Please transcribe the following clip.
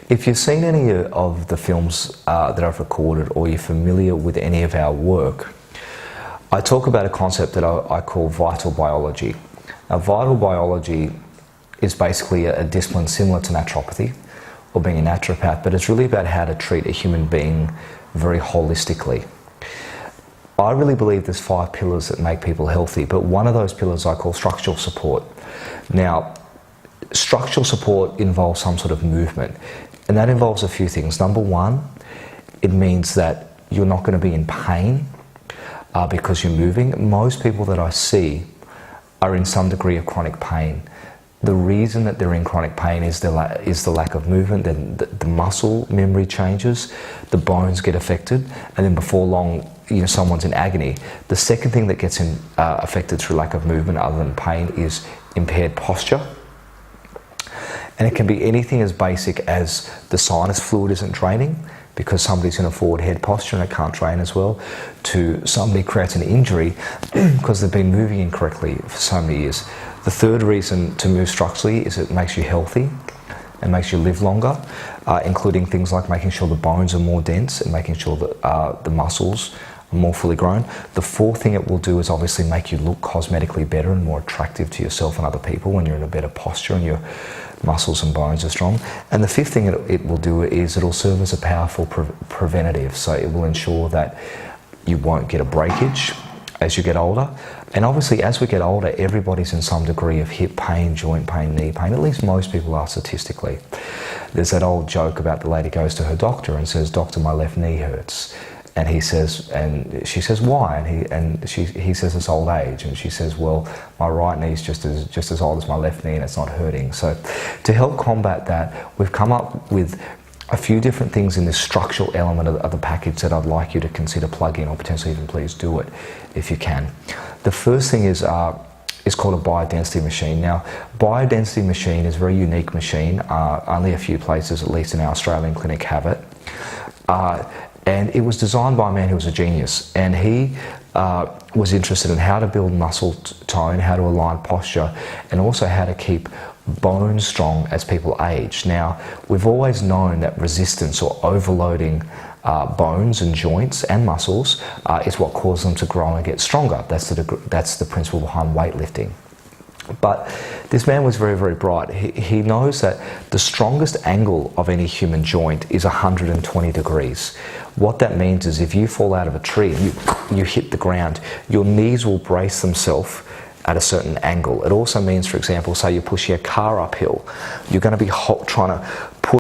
If you've seen any of the films that I've recorded, or you're familiar with any of our work, I talk about a concept that I call vital biology. Now, vital biology is basically a discipline similar to naturopathy or being a naturopath, but it's really about how to treat a human being very holistically. I really believe there's 5 pillars that make people healthy, but one of those pillars I call structural support. Now, structural support involves some sort of movement, and that involves a few things. Number one, it means that you're not going to be in pain because you're moving. Most people that I see are in some degree of chronic pain. The reason that they're in chronic pain is the lack of movement. Then the muscle memory changes, the bones get affected, and then before long, someone's in agony. The second thing that gets affected through lack of movement other than pain is impaired posture. And it can be anything as basic as the sinus fluid isn't draining because somebody's in a forward head posture and it can't drain as well, to somebody creates an injury because they've been moving incorrectly for so many years. The third reason to move structurally is it makes you healthy and makes you live longer, including things like making sure the bones are more dense and making sure that the muscles are more fully grown. The fourth thing it will do is obviously make you look cosmetically better and more attractive to yourself and other people when you're in a better posture and your muscles and bones are strong. And the fifth thing it will do is it'll serve as a powerful preventative. So it will ensure that you won't get a breakage as you get older. And obviously as we get older, everybody's in some degree of hip pain, joint pain, knee pain. At least most people are statistically. There's that old joke about the lady goes to her doctor and says, "Doctor, my left knee hurts." And he says, and she says, "Why?" And he says, "It's old age." And she says, "Well, my right knee is just as old as my left knee and it's not hurting." So to help combat that, we've come up with a few different things in this structural element of the package that I'd like you to consider plugging, or potentially even please do it if you can. The first thing is called a biodensity machine. Now, biodensity machine is a very unique machine. Only a few places, at least in our Australian clinic, have it. And it was designed by a man who was a genius, and he was interested in how to build muscle tone, how to align posture, and also how to keep bones strong as people age. Now, we've always known that resistance or overloading bones and joints and muscles is what causes them to grow and get stronger. That's the principle behind weightlifting. But this man was very, very bright. He knows that the strongest angle of any human joint is 120 degrees. What that means is if you fall out of a tree and you hit the ground, your knees will brace themselves at a certain angle. It also means, for example, say you're pushing a car uphill, you're going to be trying to